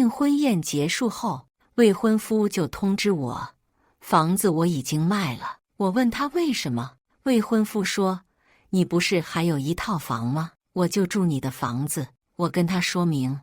订婚宴结束后，未婚夫就通知我，房子我已经卖了。我问他为什么，未婚夫说，你不是还有一套房吗？我就住你的房子。我跟他说明，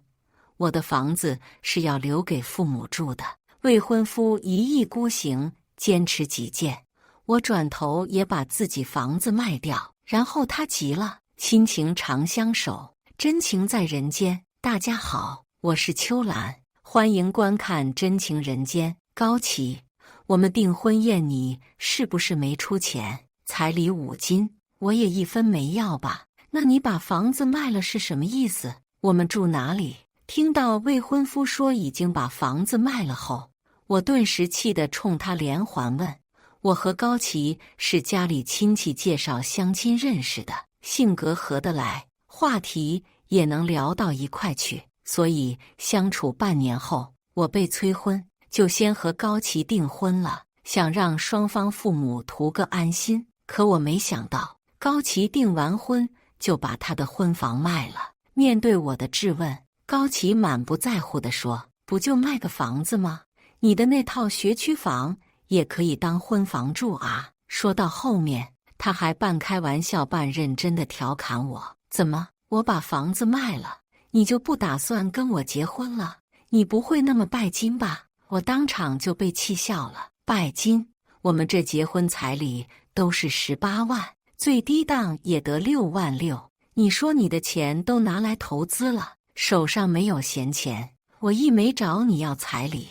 我的房子是要留给父母住的。未婚夫一意孤行，坚持己见。我转头也把自己房子卖掉，然后他急了。亲情长相守，真情在人间。大家好，我是秋兰，欢迎观看《真情人间》。高启，我们订婚宴你是不是没出钱？彩礼5金，我也1分没要吧？那你把房子卖了是什么意思？我们住哪里？听到未婚夫说已经把房子卖了后，我顿时气得冲他连环问。我和高启是家里亲戚介绍相亲认识的，性格合得来，话题也能聊到一块去，所以相处半年后，我被催婚，就先和高启订婚了，想让双方父母图个安心。可我没想到，高启订完婚就把他的婚房卖了。面对我的质问，高启满不在乎地说，不就卖个房子吗？你的那套学区房也可以当婚房住啊。说到后面，他还半开玩笑半认真地调侃我，怎么，我把房子卖了，你就不打算跟我结婚了？你不会那么拜金吧？我当场就被气笑了。拜金？我们这结婚彩礼都是18万，最低档也得6万6。你说你的钱都拿来投资了，手上没有闲钱。我一没找你要彩礼，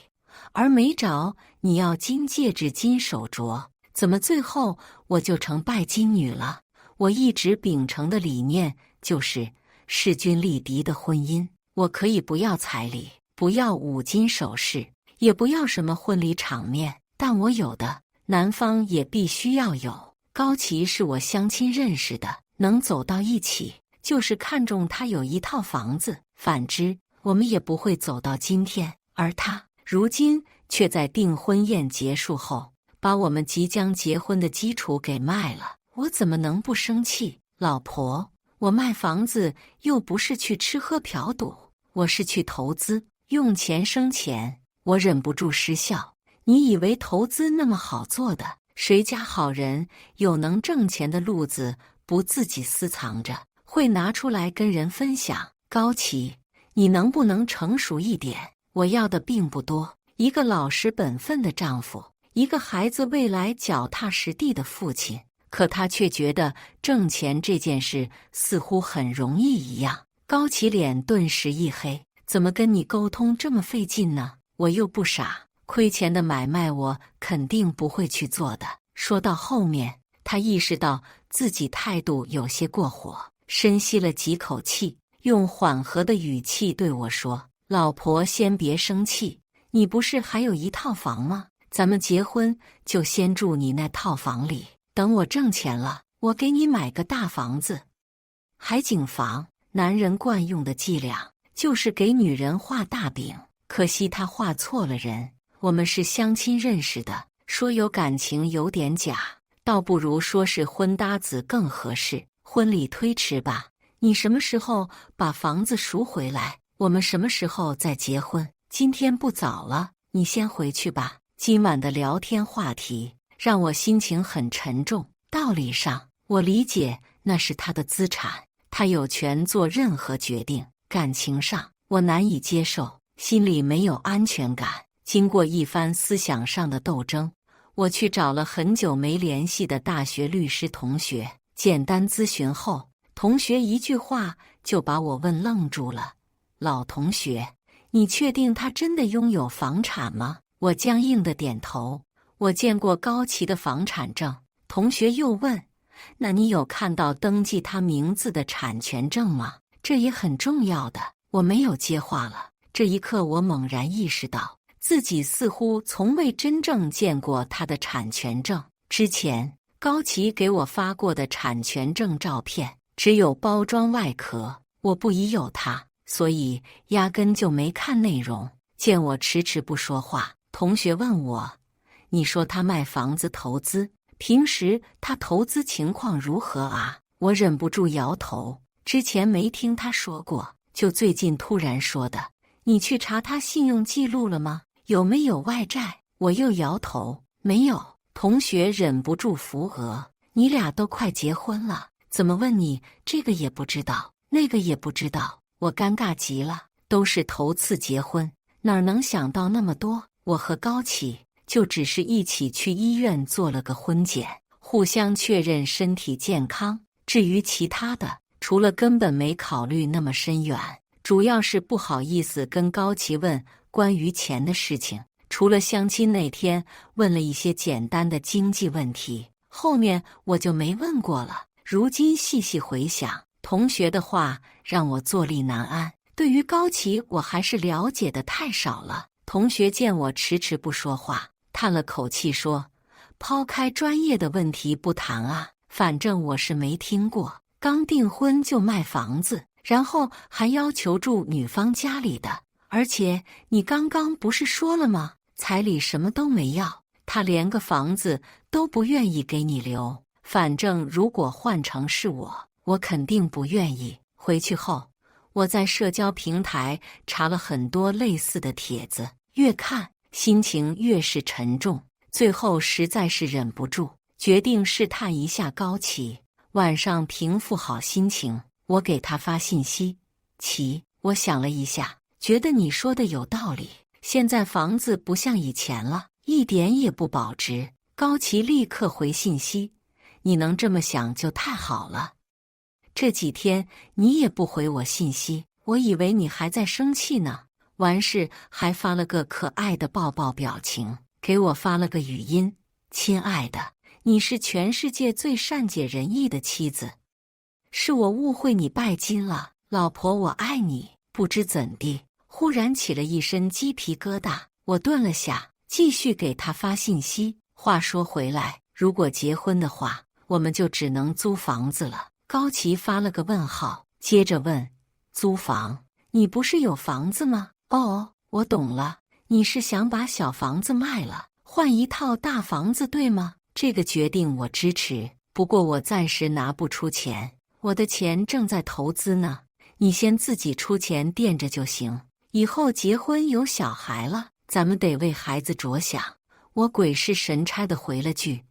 而没找你要金戒指、金手镯，怎么最后我就成拜金女了？我一直秉承的理念就是势均力敌的婚姻。我可以不要彩礼，不要5金首饰，也不要什么婚礼场面，但我有的，男方也必须要有。高启是我相亲认识的，能走到一起，就是看中他有一套房子，反之，我们也不会走到今天。而他如今却在订婚宴结束后，把我们即将结婚的基础给卖了，我怎么能不生气？老婆，我卖房子又不是去吃喝嫖赌，我是去投资，用钱生钱。我忍不住失笑，你以为投资那么好做的？谁家好人有能挣钱的路子，不自己私藏着，会拿出来跟人分享？高启，你能不能成熟一点？我要的并不多，一个老实本分的丈夫，一个孩子未来脚踏实地的父亲。可他却觉得挣钱这件事似乎很容易一样。高启脸顿时一黑，怎么跟你沟通这么费劲呢？我又不傻，亏钱的买卖我肯定不会去做的。说到后面，他意识到自己态度有些过火，深吸了几口气，用缓和的语气对我说，老婆先别生气，你不是还有一套房吗？咱们结婚就先住你那套房里，等我挣钱了，我给你买个大房子。海景房，男人惯用的伎俩，就是给女人画大饼。可惜他画错了人，我们是相亲认识的，说有感情有点假，倒不如说是婚搭子更合适。婚礼推迟吧，你什么时候把房子赎回来？我们什么时候再结婚？今天不早了，你先回去吧。今晚的聊天话题让我心情很沉重。道理上，我理解那是他的资产，他有权做任何决定。感情上，我难以接受，心里没有安全感。经过一番思想上的斗争，我去找了很久没联系的大学律师同学，简单咨询后，同学一句话就把我问愣住了。老同学，你确定他真的拥有房产吗？我僵硬的点头。我见过高启的房产证。同学又问，那你有看到登记他名字的产权证吗？这也很重要的。我没有接话了。这一刻我猛然意识到，自己似乎从未真正见过他的产权证。之前高启给我发过的产权证照片只有包装外壳，我不疑有他，所以压根就没看内容。见我迟迟不说话，同学问我，你说他卖房子投资，平时他投资情况如何啊？我忍不住摇头，之前没听他说过，就最近突然说的。你去查他信用记录了吗？有没有外债？我又摇头，没有。同学忍不住扶额，你俩都快结婚了，怎么问你这个也不知道，那个也不知道？我尴尬极了，都是头次结婚，哪能想到那么多？我和高启就只是一起去医院做了个婚检，互相确认身体健康。至于其他的，除了根本没考虑那么深远，主要是不好意思跟高启问关于钱的事情。除了相亲那天问了一些简单的经济问题，后面我就没问过了。如今细细回想，同学的话让我坐立难安。对于高启，我还是了解的太少了。同学见我迟迟不说话，叹了口气说：“抛开专业的问题不谈啊，反正我是没听过，刚订婚就卖房子，然后还要求住女方家里的。而且你刚刚不是说了吗？彩礼什么都没要，他连个房子都不愿意给你留。反正如果换成是我肯定不愿意。”回去后，我在社交平台查了很多类似的帖子，越看心情越是沉重。最后实在是忍不住，决定试探一下高启。晚上平复好心情，我给他发信息：“启，我想了一下，觉得你说的有道理。现在房子不像以前了，一点也不保值。”高启立刻回信息：“你能这么想就太好了。这几天你也不回我信息，我以为你还在生气呢。”完事还发了个可爱的抱抱表情，给我发了个语音：“亲爱的，你是全世界最善解人意的妻子，是我误会你拜金了，老婆我爱你。”不知怎地，忽然起了一身鸡皮疙瘩。我顿了下，继续给他发信息。话说回来，如果结婚的话，我们就只能租房子了。高启发了个问号，接着问：“租房？你不是有房子吗？”哦，我懂了，你是想把小房子卖了，换一套大房子，对吗？这个决定我支持，不过我暂时拿不出钱，我的钱正在投资呢。你先自己出钱垫着就行，以后结婚有小孩了，咱们得为孩子着想。我鬼使神差地回了句：“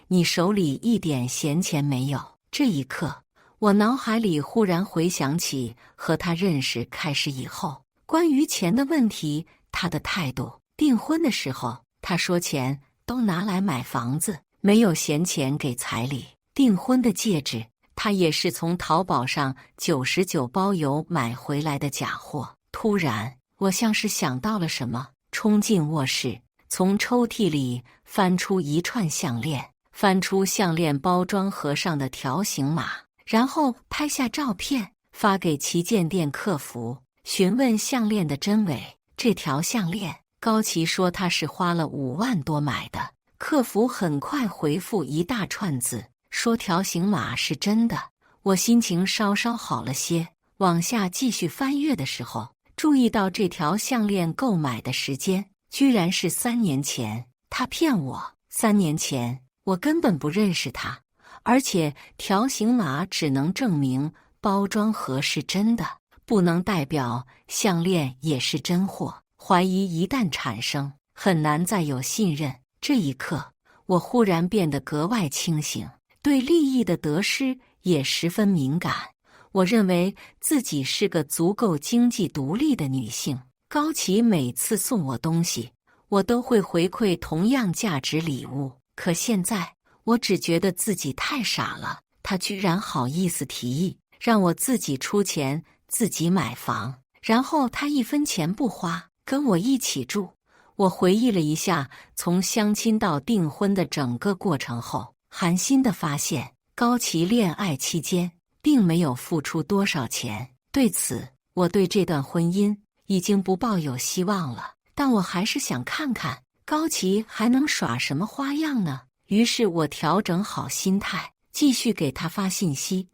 你手里一点闲钱没有？”这一刻，我脑海里忽然回想起和他认识开始以后，关于钱的问题，他的态度。订婚的时候，他说钱都拿来买房子，没有闲钱给彩礼。订婚的戒指，他也是从淘宝上99包邮买回来的假货。突然，我像是想到了什么，冲进卧室，从抽屉里翻出一串项链，翻出项链包装盒上的条形码，然后拍下照片发给旗舰店客服，询问项链的真伪。这条项链，高启说他是花了5万多买的。客服很快回复一大串字，说条形码是真的。我心情稍稍好了些，往下继续翻阅的时候，注意到这条项链购买的时间居然是3年前。他骗我，3年前我根本不认识他，而且条形码只能证明包装盒是真的，不能代表项链也是真货。怀疑一旦产生，很难再有信任。这一刻，我忽然变得格外清醒，对利益的得失也十分敏感。我认为自己是个足够经济独立的女性。高启每次送我东西，我都会回馈同样价值礼物。可现在，我只觉得自己太傻了，他居然好意思提议让我自己出钱自己买房，然后他1分钱不花，跟我一起住。我回忆了一下从相亲到订婚的整个过程后，寒心地发现高启恋爱期间并没有付出多少钱。对此，我对这段婚姻已经不抱有希望了，但我还是想看看高启还能耍什么花样呢。于是我调整好心态，继续给他发信息：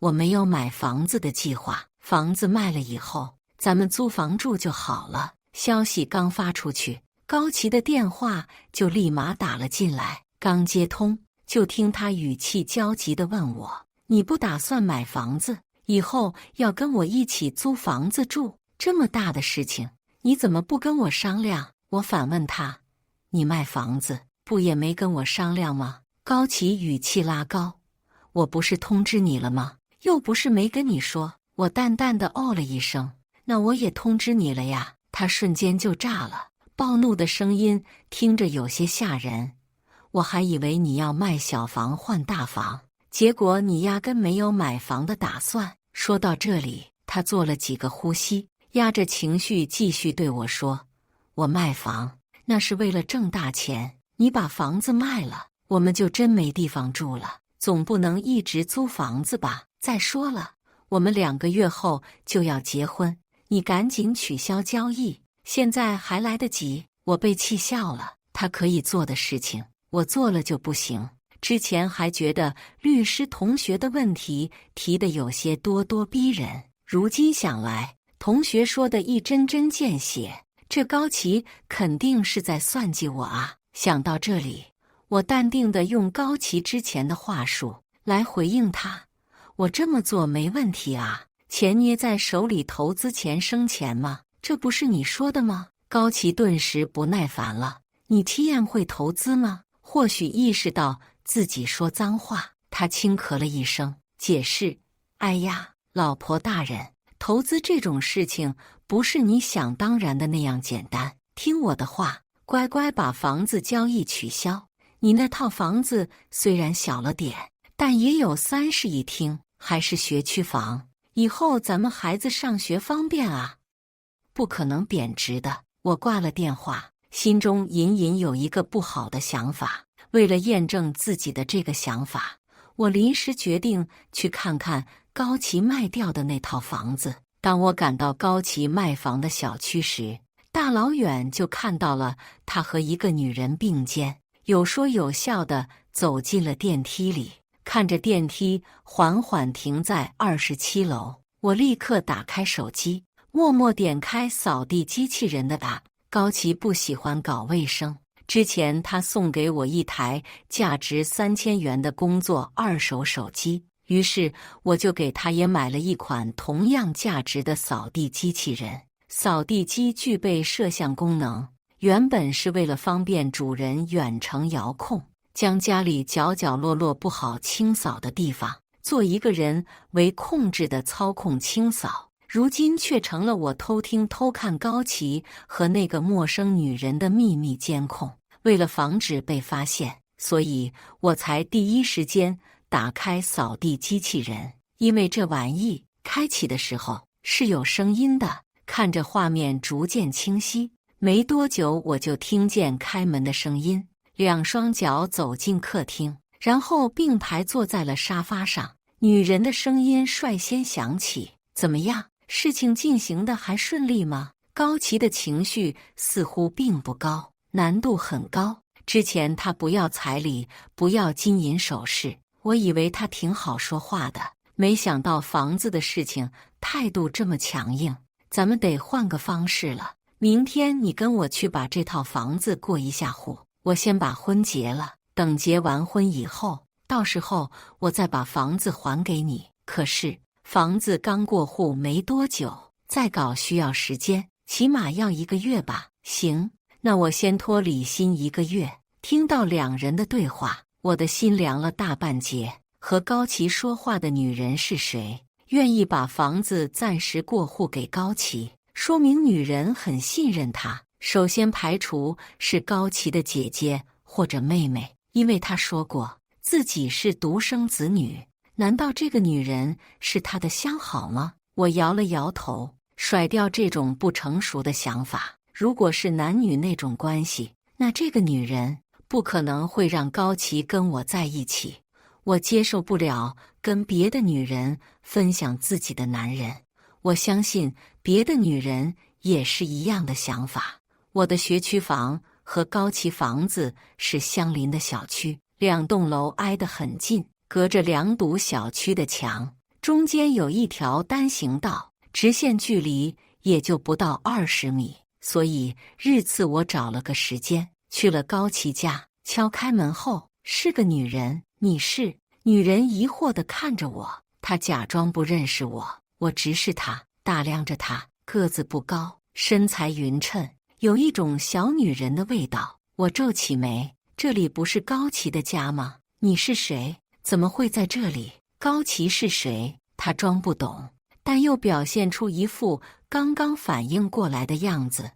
我没有买房子的计划，房子卖了以后，咱们租房住就好了。消息刚发出去，高启的电话就立马打了进来。刚接通，就听他语气焦急地问我：你不打算买房子，以后要跟我一起租房子住？这么大的事情，你怎么不跟我商量？我反问他，你卖房子不也没跟我商量吗？高启语气拉高，我不是通知你了吗？又不是没跟你说。我淡淡的哦了一声，那我也通知你了呀。他瞬间就炸了，暴怒的声音听着有些吓人。我还以为你要卖小房换大房，结果你压根没有买房的打算。说到这里，他做了几个呼吸，压着情绪继续对我说，我卖房那是为了挣大钱，你把房子卖了，我们就真没地方住了，总不能一直租房子吧？再说了，我们2个月后就要结婚，你赶紧取消交易，现在还来得及。我被气笑了，他可以做的事情，我做了就不行。之前还觉得律师同学的问题提得有些咄咄逼人，如今想来，同学说的一针针见血，这高启肯定是在算计我啊！想到这里，我淡定地用高启之前的话术来回应他，我这么做没问题啊，钱捏在手里投资钱生钱吗？这不是你说的吗？高启顿时不耐烦了，你亲眼会投资吗？或许意识到自己说脏话，他轻咳了一声，解释，哎呀，老婆大人，投资这种事情不是你想当然的那样简单，听我的话，乖乖把房子交易取消。你那套房子虽然小了点，但也有30一厅，还是学区房，以后咱们孩子上学方便啊，不可能贬值的。我挂了电话，心中隐隐有一个不好的想法。为了验证自己的这个想法，我临时决定去看看高启卖掉的那套房子。当我赶到高启卖房的小区时，大老远就看到了他和一个女人并肩，有说有笑地走进了电梯里。看着电梯缓缓停在27楼，我立刻打开手机，默默点开扫地机器人的 app。高启不喜欢搞卫生，之前他送给我一台价值3000元的工作2手手机，于是我就给他也买了一款同样价值的扫地机器人。扫地机具备摄像功能，原本是为了方便主人远程遥控，将家里角角落落不好清扫的地方做一个人为控制的操控清扫，如今却成了我偷听偷看高启和那个陌生女人的秘密监控。为了防止被发现，所以我才第一时间打开扫地机器人，因为这玩意开启的时候是有声音的。看着画面逐渐清晰，没多久我就听见开门的声音，两双脚走进客厅，然后并排坐在了沙发上。女人的声音率先响起，怎么样？事情进行的还顺利吗？高启的情绪似乎并不高，难度很高。之前他不要彩礼，不要金银首饰，我以为他挺好说话的，没想到房子的事情态度这么强硬。咱们得换个方式了，明天你跟我去把这套房子过一下户，我先把婚结了，等结完婚以后，到时候我再把房子还给你。可是房子刚过户没多久，再搞需要时间，起码要1个月吧。行，那我先托李欣1个月。听到两人的对话，我的心凉了大半截。和高启说话的女人是谁？愿意把房子暂时过户给高启，说明女人很信任他。首先排除是高启的姐姐或者妹妹，因为他说过自己是独生子女。难道这个女人是他的相好吗？我摇了摇头，甩掉这种不成熟的想法。如果是男女那种关系，那这个女人不可能会让高启跟我在一起。我接受不了跟别的女人分享自己的男人，我相信别的女人也是一样的想法。我的学区房和高启房子是相邻的小区，2栋楼挨得很近，隔着2堵小区的墙，中间有一条单行道，直线距离也就不到20米。所以日次我找了个时间去了高启家，敲开门后是个女人。你是？女人疑惑地看着我，她假装不认识我，我直视她，打量着她，个子不高，身材匀称，有一种小女人的味道。我皱起眉，这里不是高奇的家吗？你是谁？怎么会在这里？高奇是谁？他装不懂，但又表现出一副刚刚反应过来的样子。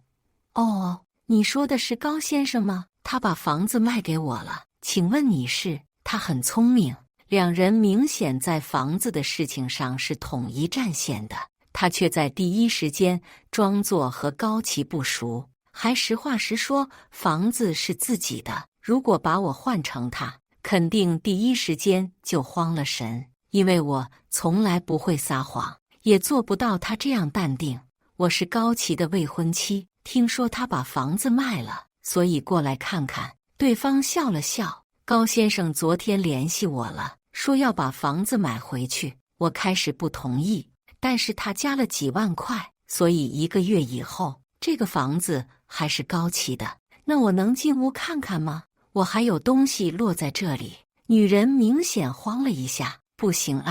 哦，你说的是高先生吗？他把房子卖给我了，请问你是？他很聪明，两人明显在房子的事情上是统一战线的。他却在第一时间装作和高奇不熟，还实话实说房子是自己的。如果把我换成他，肯定第一时间就慌了神，因为我从来不会撒谎，也做不到他这样淡定。我是高奇的未婚妻，听说他把房子卖了，所以过来看看。对方笑了笑，高先生昨天联系我了，说要把房子买回去。我开始不同意，但是他加了几万块，所以1个月以后，这个房子还是高奇的。那我能进屋看看吗？我还有东西落在这里。女人明显慌了一下，不行，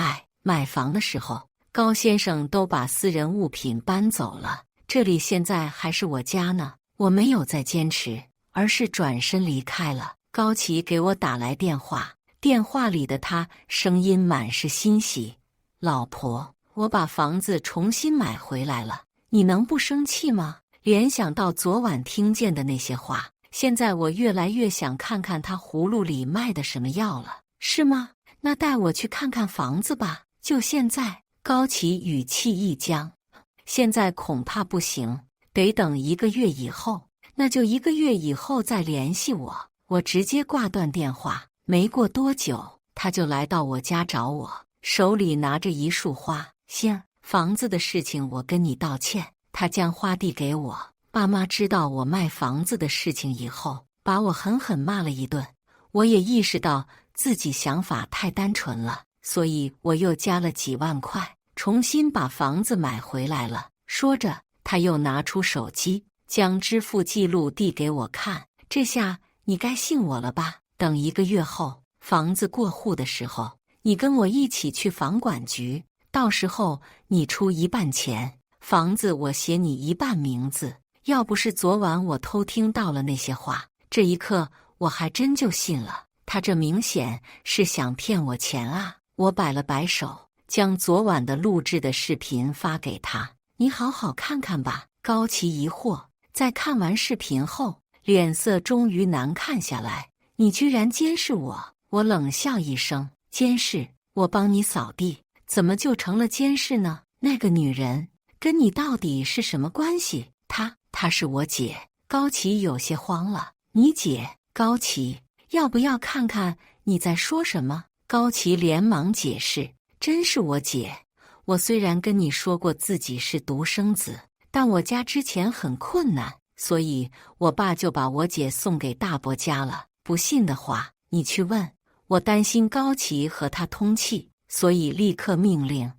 买房的时候，高先生都把私人物品搬走了，这里现在还是我家呢。我没有再坚持，而是转身离开了。高奇给我打来电话，电话里的他声音满是欣喜：老婆，我把房子重新买回来了，你能不生气吗？联想到昨晚听见的那些话，现在我越来越想看看他葫芦里卖的什么药了。是吗？那带我去看看房子吧，就现在。高奇语气一僵，现在恐怕不行，得等1个月以后。那就1个月以后再联系我。我直接挂断电话。没过多久，他就来到我家找我，手里拿着一束花。行，房子的事情我跟你道歉。他将花递给我。爸妈知道我卖房子的事情以后，把我狠狠骂了一顿。我也意识到自己想法太单纯了，所以我又加了几万块，重新把房子买回来了。说着，他又拿出手机，将支付记录递给我看。这下你该信我了吧？等1个月后，房子过户的时候，你跟我一起去房管局，到时候你出1半钱，房子我写你1半名字。要不是昨晚我偷听到了那些话，这一刻我还真就信了。他这明显是想骗我钱啊！我摆了摆手，将昨晚的录制的视频发给他。你好好看看吧。高奇疑惑，在看完视频后，脸色终于难看下来。你居然监视我！我冷笑一声。监视？我帮你扫地，怎么就成了监视呢？那个女人跟你到底是什么关系？她是我姐。高奇有些慌了。你姐？高奇，要不要看看你在说什么？高奇连忙解释，真是我姐。我虽然跟你说过自己是独生子，但我家之前很困难，所以我爸就把我姐送给大伯家了。不信的话，你去问。我担心高奇和他通气，所以立刻命令，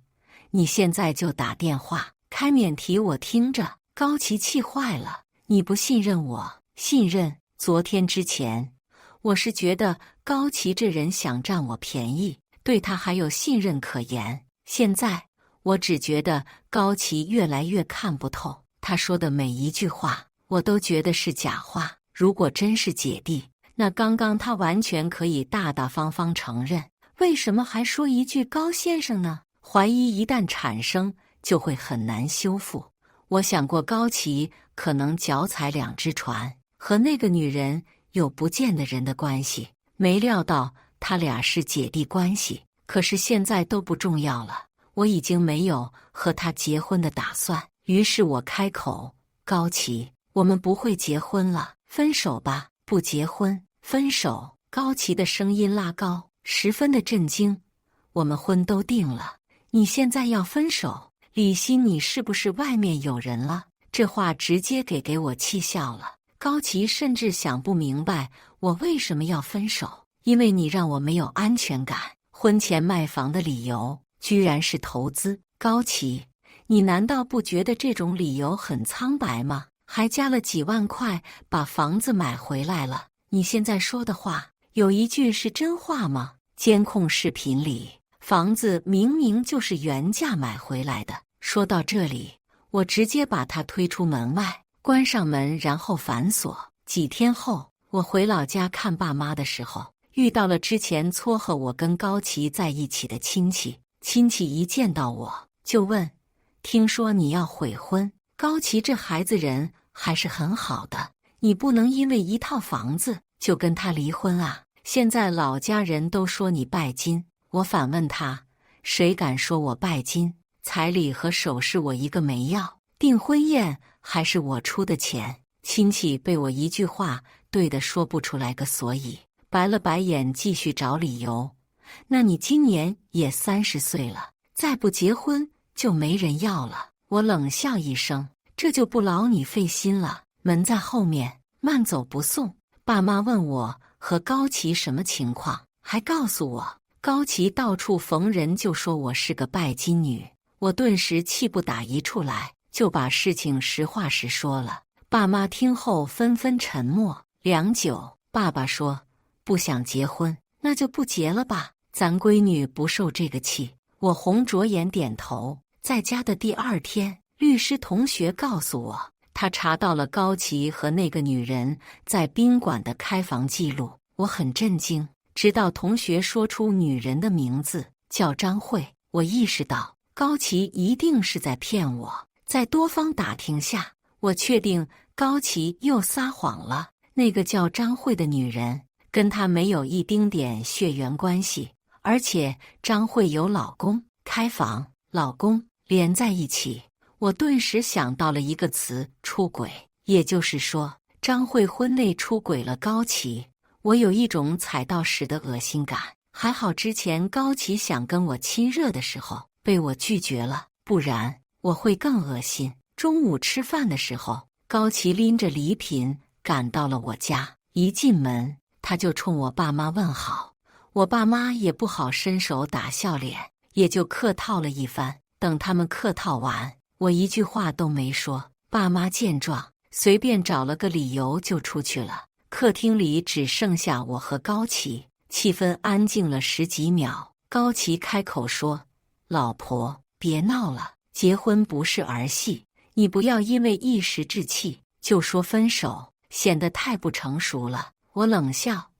你现在就打电话开免提，我听着。高奇气坏了，你不信任我？信任？昨天之前，我是觉得高奇这人想占我便宜，对他还有信任可言。现在，我只觉得高奇越来越看不透，他说的每一句话，我都觉得是假话。如果真是姐弟，那刚刚他完全可以大大方方承认，为什么还说一句高先生呢？怀疑一旦产生，就会很难修复。我想过高奇可能脚踩2只船，和那个女人有不见的人的关系，没料到他俩是姐弟关系。可是现在都不重要了，我已经没有和他结婚的打算。于是我开口，高奇，我们不会结婚了，分手吧。不结婚，分手。高奇的声音拉高，十分的震惊。我们婚都定了，你现在要分手？李欣，你是不是外面有人了？这话直接给我气笑了。高奇甚至想不明白我为什么要分手，因为你让我没有安全感。婚前卖房的理由居然是投资。高奇，你难道不觉得这种理由很苍白吗？还加了几万块把房子买回来了。你现在说的话，有一句是真话吗？监控视频里，房子明明就是原价买回来的。说到这里，我直接把他推出门外，关上门，然后反锁。几天后，我回老家看爸妈的时候，遇到了之前撮合我跟高琪在一起的亲戚。亲戚一见到我就问：“听说你要悔婚？高琪这孩子人还是很好的，你不能因为一套房子就跟他离婚啊？现在老家人都说你拜金。”我反问他：“谁敢说我拜金？彩礼和首饰我一个没要，订婚宴还是我出的钱。”亲戚被我一句话对得说不出来个所以，白了白眼，继续找理由。那你今年也30岁了，再不结婚就没人要了。我冷笑一声，这就不劳你费心了。门在后面，慢走不送。爸妈问我和高琪什么情况，还告诉我高琪到处逢人就说我是个拜金女。我顿时气不打一处来，就把事情实话实说了。爸妈听后纷纷沉默。良久，爸爸说：“不想结婚，那就不结了吧，咱闺女不受这个气。”我红着眼点头。在家的第2天，律师同学告诉我，他查到了高琪和那个女人在宾馆的开房记录。我很震惊，直到同学说出女人的名字叫张慧，我意识到高琪一定是在骗我。在多方打听下，我确定高琪又撒谎了。那个叫张慧的女人跟她没有一丁点血缘关系，而且张慧有老公，开房、老公连在一起。我顿时想到了一个词：出轨。也就是说，张慧婚内出轨了高琪。我有一种踩到屎的恶心感。还好之前高琪想跟我亲热的时候被我拒绝了，不然我会更恶心。中午吃饭的时候，高琪拎着礼品赶到了我家，一进门他就冲我爸妈问好。我爸妈也不好伸手打笑脸，也就客套了一番。等他们客套完，我一句话都没说。爸妈见状，随便找了个理由就出去了。客厅里只剩下我和高琪，气氛安静了10几秒。高琪开口说：“老婆，别闹了，结婚不是儿戏，你不要因为一时之气就说分手，显得太不成熟了。”我冷笑：“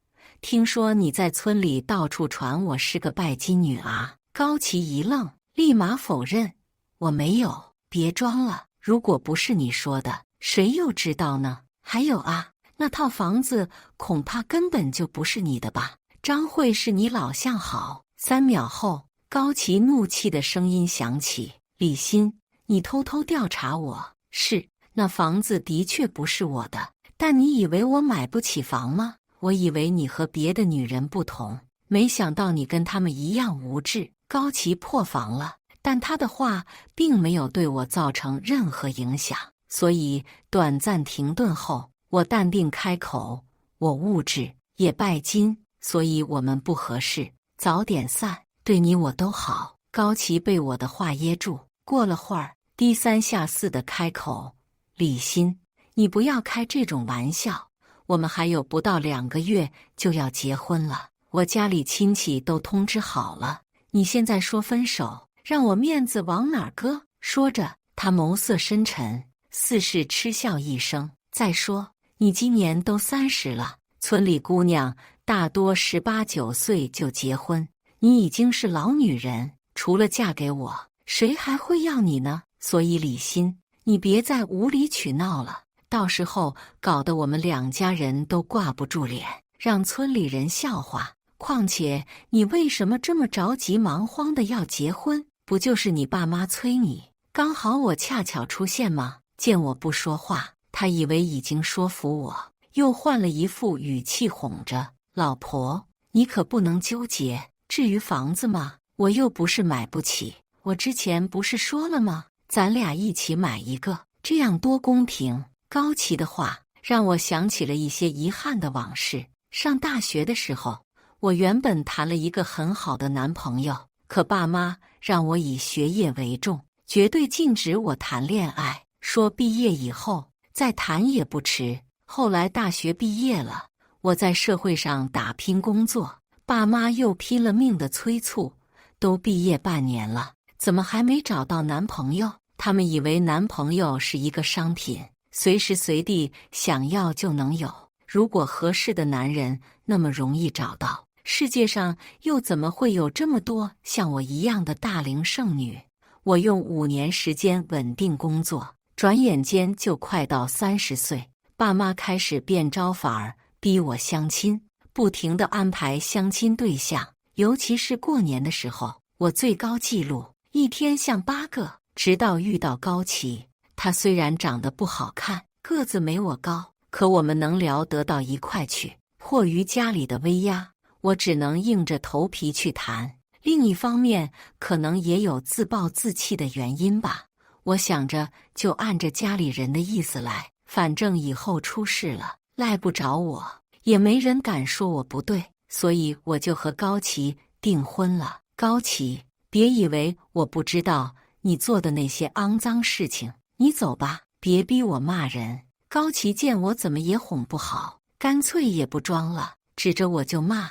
听说你在村里到处传我是个拜金女啊？”高琪一愣，立马否认：“我没有，别装了。如果不是你说的，谁又知道呢？还有啊，那套房子恐怕根本就不是你的吧？张慧是你老相好。”3秒后，高琪怒气的声音响起：“李欣，你偷偷调查我。是，那房子的确不是我的，但你以为我买不起房吗？我以为你和别的女人不同，没想到你跟他们一样无志。”高琪破防了，但他的话并没有对我造成任何影响，所以短暂停顿后，我淡定开口：“我物质也拜金，所以我们不合适，早点散，对你我都好。”高琪被我的话噎住，过了会儿，低三下四的开口：“李欣，你不要开这种玩笑，我们还有不到2个月就要结婚了，我家里亲戚都通知好了，你现在说分手，让我面子往哪儿搁？”说着，他眸色深沉，似是嗤笑一声：“再说，你今年都30了，村里姑娘大多18、19岁就结婚，你已经是老女人，除了嫁给我，谁还会要你呢？所以李欣，你别再无理取闹了，到时候搞得我们2家人都挂不住脸，让村里人笑话。况且你为什么这么着急忙慌的要结婚？不就是你爸妈催你，刚好我恰巧出现吗？”见我不说话，他以为已经说服我，又换了一副语气哄着：“老婆，你可不能纠结。至于房子嘛，我又不是买不起，我之前不是说了吗？咱俩一起买一个，这样多公平。”高琪的话让我想起了一些遗憾的往事。上大学的时候，我原本谈了一个很好的男朋友，可爸妈让我以学业为重，绝对禁止我谈恋爱，说毕业以后再谈也不迟。后来大学毕业了，我在社会上打拼工作，爸妈又拼了命的催促，都毕业半年了，怎么还没找到男朋友？他们以为男朋友是一个商品，随时随地想要就能有。如果合适的男人那么容易找到，世界上又怎么会有这么多像我一样的大龄剩女？我用5年时间稳定工作，转眼间就快到30岁。爸妈开始变招法儿，逼我相亲，不停地安排相亲对象。尤其是过年的时候，我最高纪录一天像8个。直到遇到高奇，他虽然长得不好看，个子没我高，可我们能聊得到一块去。迫于家里的威压，我只能硬着头皮去谈。另一方面，可能也有自暴自弃的原因吧。我想着就按着家里人的意思来，反正以后出事了，赖不着我，也没人敢说我不对，所以我就和高奇订婚了。高奇，别以为我不知道你做的那些肮脏事情，你走吧，别逼我骂人。高奇见我怎么也哄不好，干脆也不装了，指着我就骂：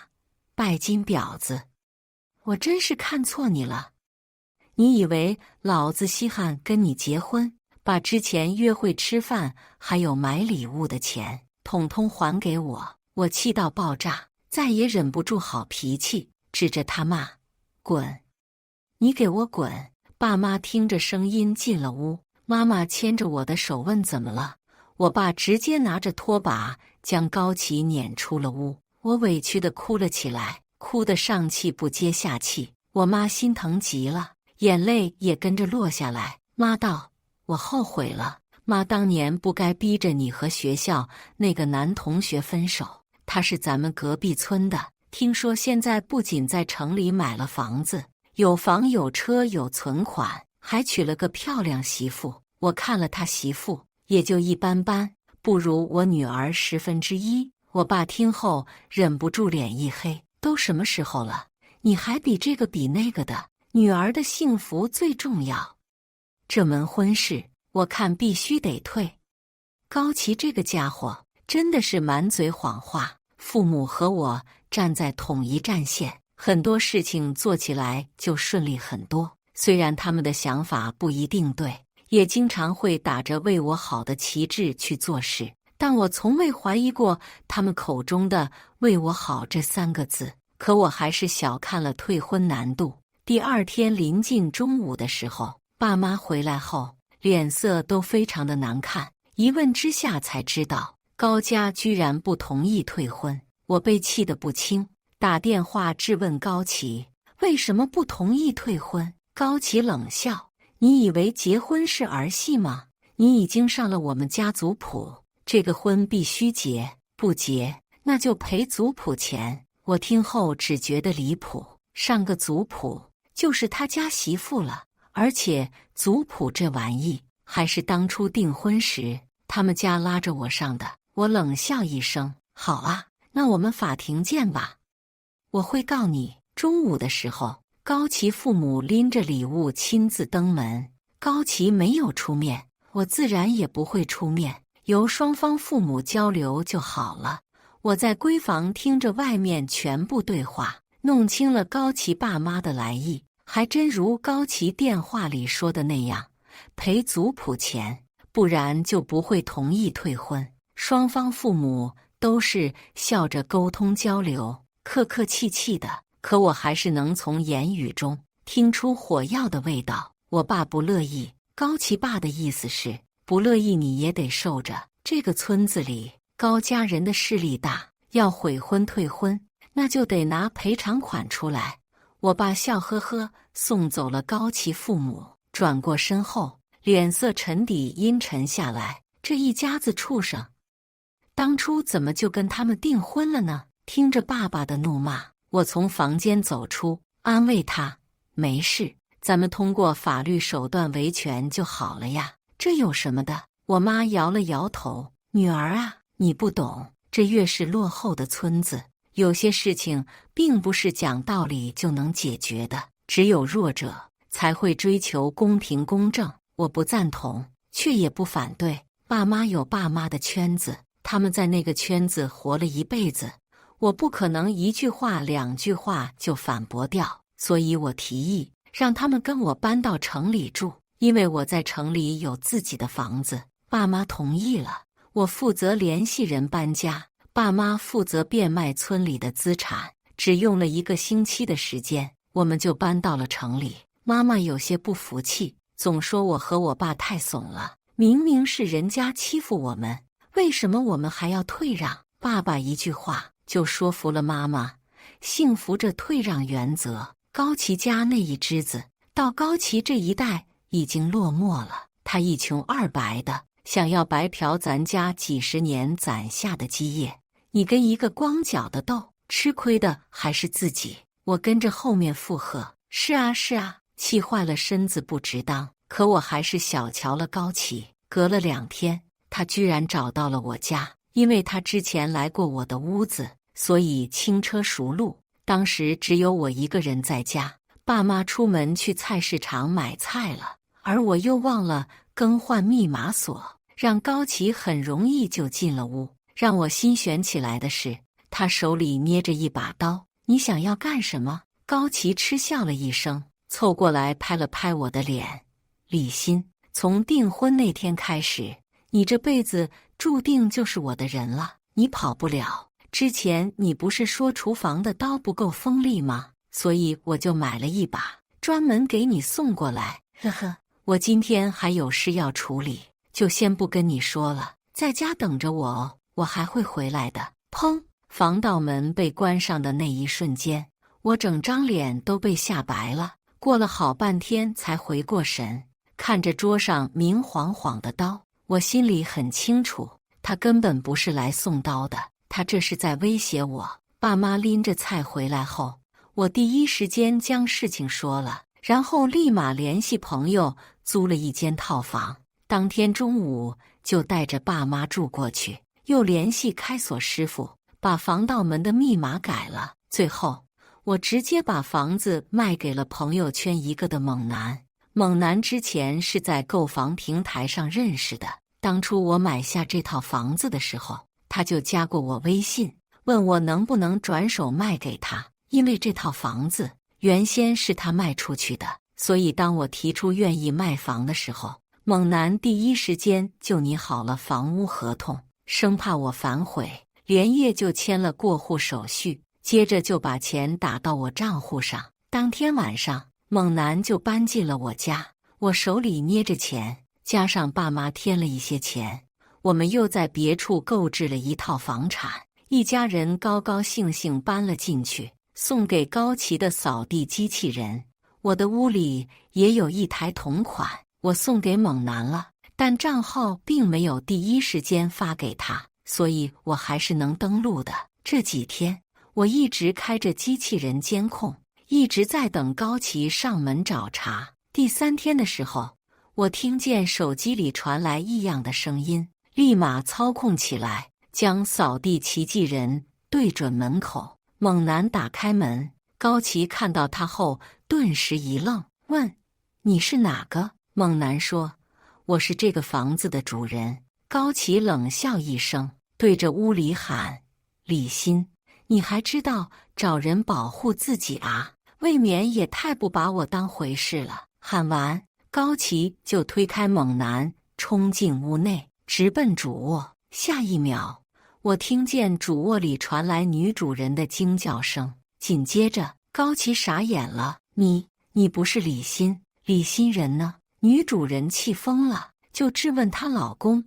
拜金婊子！我真是看错你了，你以为老子稀罕跟你结婚，把之前约会吃饭还有买礼物的钱统统还给我。我气到爆炸，再也忍不住好脾气，指着他骂：滚！你给我滚！爸妈听着声音进了屋，妈妈牵着我的手问怎么了，我爸直接拿着拖把将高奇撵出了屋。我委屈地哭了起来，哭得上气不接下气。我妈心疼极了，眼泪也跟着落下来。妈道：我后悔了，妈当年不该逼着你和学校那个男同学分手，他是咱们隔壁村的，听说现在不仅在城里买了房子，有房有车有存款，还娶了个漂亮媳妇。我看了他媳妇，也就一般般，不如我女儿1/10。我爸听后忍不住脸一黑，都什么时候了，你还比这个比那个的，女儿的幸福最重要。这门婚事我看必须得退。高奇这个家伙真的是满嘴谎话，父母和我站在统一战线，很多事情做起来就顺利很多。虽然他们的想法不一定对，也经常会打着为我好的旗帜去做事，但我从未怀疑过他们口中的为我好这3个字。可我还是小看了退婚难度。第2天临近中午的时候，爸妈回来后脸色都非常的难看，一问之下才知道高家居然不同意退婚。我被气得不轻，打电话质问高奇为什么不同意退婚。高奇冷笑：你以为结婚是儿戏吗？你已经上了我们家族谱，这个婚必须结，不结那就赔族谱钱。我听后只觉得离谱，上个族谱就是他家媳妇了，而且族谱这玩意还是当初订婚时他们家拉着我上的。我冷笑一声：好啊，那我们法庭见吧，我会告你。中午的时候，高奇父母拎着礼物亲自登门，高奇没有出面，我自然也不会出面，由双方父母交流就好了。我在闺房听着外面全部对话，弄清了高奇爸妈的来意，还真如高奇电话里说的那样，赔族谱钱，不然就不会同意退婚。双方父母都是笑着沟通交流，客客气气的，可我还是能从言语中听出火药的味道。我爸不乐意，高奇爸的意思是不乐意你也得受着。这个村子里高家人的势力大，要悔婚退婚，那就得拿赔偿款出来。我爸笑呵呵送走了高奇父母，转过身后，脸色沉底阴沉下来。这一家子畜生，当初怎么就跟他们订婚了呢？听着爸爸的怒骂，我从房间走出，安慰他：没事，咱们通过法律手段维权就好了呀，这有什么的？我妈摇了摇头：女儿啊，你不懂，这越是落后的村子，有些事情并不是讲道理就能解决的，只有弱者才会追求公平公正。我不赞同，却也不反对。爸妈有爸妈的圈子，他们在那个圈子活了一辈子，我不可能1句话2句话就反驳掉，所以我提议让他们跟我搬到城里住，因为我在城里有自己的房子，爸妈同意了。我负责联系人搬家，爸妈负责变卖村里的资产。只用了1个星期的时间，我们就搬到了城里。妈妈有些不服气，总说我和我爸太怂了，明明是人家欺负我们，为什么我们还要退让？爸爸一句话就说服了妈妈，信服着退让原则。高齐家那一支子，到高齐这一代已经落寞了。他一穷二白的，想要白嫖咱家几十年攒下的基业。你跟一个光脚的斗，吃亏的还是自己。我跟着后面附和，是啊是啊，气坏了身子不值当。可我还是小瞧了高齐。隔了2天，他居然找到了我家，因为他之前来过我的屋子，所以轻车熟路。当时只有我一个人在家，爸妈出门去菜市场买菜了，而我又忘了更换密码锁，让高齐很容易就进了屋。让我心悬起来的是，他手里捏着一把刀。你想要干什么？高齐嗤笑了一声，凑过来拍了拍我的脸。李欣，从订婚那天开始，你这辈子注定就是我的人了，你跑不了。之前你不是说厨房的刀不够锋利吗？所以我就买了一把，专门给你送过来。呵呵，我今天还有事要处理，就先不跟你说了，在家等着我哦，我还会回来的。砰！防盗门被关上的那一瞬间，我整张脸都被吓白了。过了好半天才回过神，看着桌上明晃晃的刀，我心里很清楚，他根本不是来送刀的，他这是在威胁我。爸妈拎着菜回来后，我第一时间将事情说了，然后立马联系朋友租了一间套房，当天中午就带着爸妈住过去，又联系开锁师傅把防盗门的密码改了。最后我直接把房子卖给了朋友圈一个的猛男。猛男之前是在购房平台上认识的，当初我买下这套房子的时候，他就加过我微信，问我能不能转手卖给他。因为这套房子原先是他卖出去的，所以当我提出愿意卖房的时候，猛男第一时间就拟好了房屋合同，生怕我反悔，连夜就签了过户手续，接着就把钱打到我账户上。当天晚上，猛男就搬进了我家，我手里捏着钱，加上爸妈添了一些钱，我们又在别处购置了一套房产，一家人高高兴兴搬了进去。送给高齐的扫地机器人，我的屋里也有一台同款，我送给猛男了，但账号并没有第一时间发给他，所以我还是能登录的。这几天我一直开着机器人监控，一直在等高齐上门找茬。第3天的时候，我听见手机里传来异样的声音，立马操控起来，将扫地机器人对准门口。猛男打开门，高齐看到他后顿时一愣，问：你是哪个？猛男说：我是这个房子的主人。高齐冷笑一声，对着屋里喊：李欣，你还知道找人保护自己啊？未免也太不把我当回事了。喊完，高齐就推开猛男，冲进屋内，直奔主卧。下一秒，我听见主卧里传来女主人的惊叫声，紧接着高齐傻眼了：你不是李欣？李欣人呢？女主人气疯了，就质问她老公：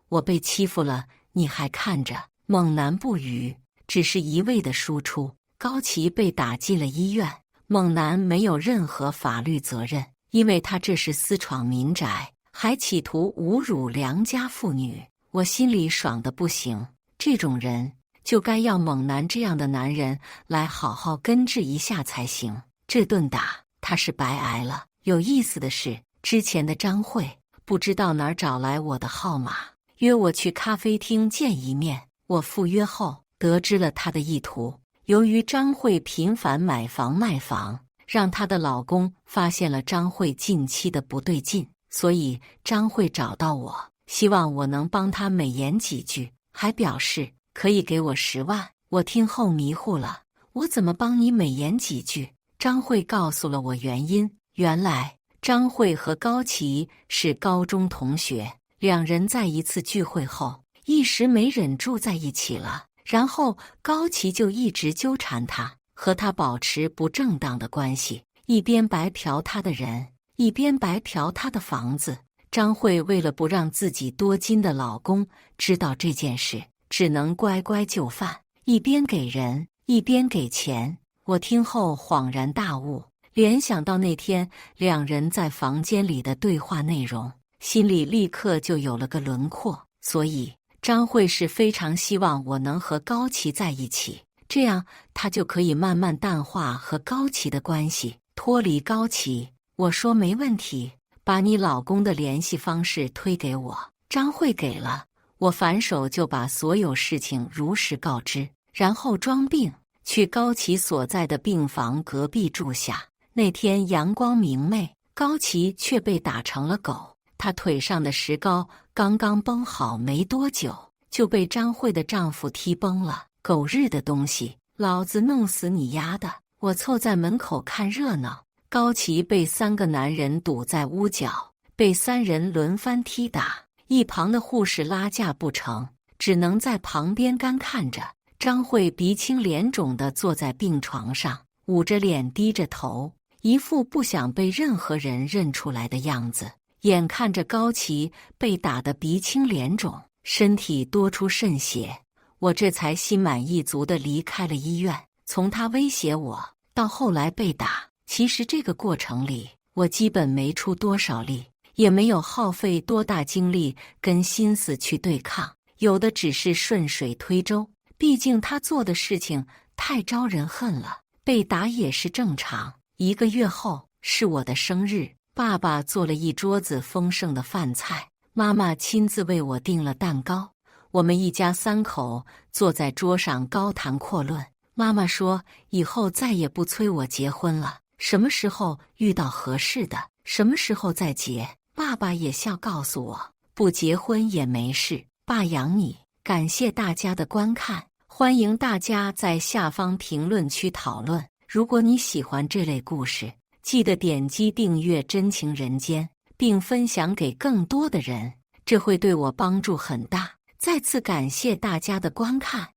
我被欺负了，你还看着？猛男不语，只是一味的输出。高齐被打进了医院，猛男没有任何法律责任，因为他这是私闯民宅，还企图侮辱良家妇女。我心里爽得不行，这种人就该要猛男这样的男人来好好根治一下才行。这顿打他是白挨了。有意思的是，之前的张慧不知道哪儿找来我的号码，约我去咖啡厅见一面。我赴约后得知了她的意图，由于张慧频繁买房卖房，让她的老公发现了张慧近期的不对劲，所以张慧找到我，希望我能帮她美言几句，还表示可以给我10万。我听后迷糊了，我怎么帮你美言几句？张慧告诉了我原因，原来张慧和高琪是高中同学，两人在一次聚会后，一时没忍住在一起了。然后高琪就一直纠缠他，和他保持不正当的关系，一边白嫖他的人，一边白嫖他的房子。张慧为了不让自己多金的老公知道这件事，只能乖乖就范，一边给人，一边给钱。我听后恍然大悟，联想到那天两人在房间里的对话内容，心里立刻就有了个轮廓。所以张慧是非常希望我能和高琪在一起，这样她就可以慢慢淡化和高琪的关系，脱离高琪。我说没问题，把你老公的联系方式推给我。张慧给了，我反手就把所有事情如实告知，然后装病去高琪所在的病房隔壁住下。那天阳光明媚，高琪却被打成了狗。她腿上的石膏刚刚绷好没多久，就被张慧的丈夫踢崩了。狗日的东西，老子弄死你丫的！我凑在门口看热闹，高琪被3个男人堵在屋角，被3人轮番踢打，一旁的护士拉架不成，只能在旁边干看着。张慧鼻青脸肿地坐在病床上，捂着脸低着头，一副不想被任何人认出来的样子。眼看着高琪被打得鼻青脸肿，身体多出渗血，我这才心满意足地离开了医院。从他威胁我到后来被打，其实这个过程里我基本没出多少力，也没有耗费多大精力跟心思去对抗，有的只是顺水推舟。毕竟他做的事情太招人恨了，被打也是正常。1个月后是我的生日，爸爸做了一桌子丰盛的饭菜，妈妈亲自为我订了蛋糕。我们一家3口坐在桌上高谈阔论。妈妈说以后再也不催我结婚了，什么时候遇到合适的，什么时候再结。爸爸也笑告诉我，不结婚也没事，爸养你。感谢大家的观看，欢迎大家在下方评论区讨论。如果你喜欢这类故事，记得点击订阅真情人间，并分享给更多的人，这会对我帮助很大。再次感谢大家的观看。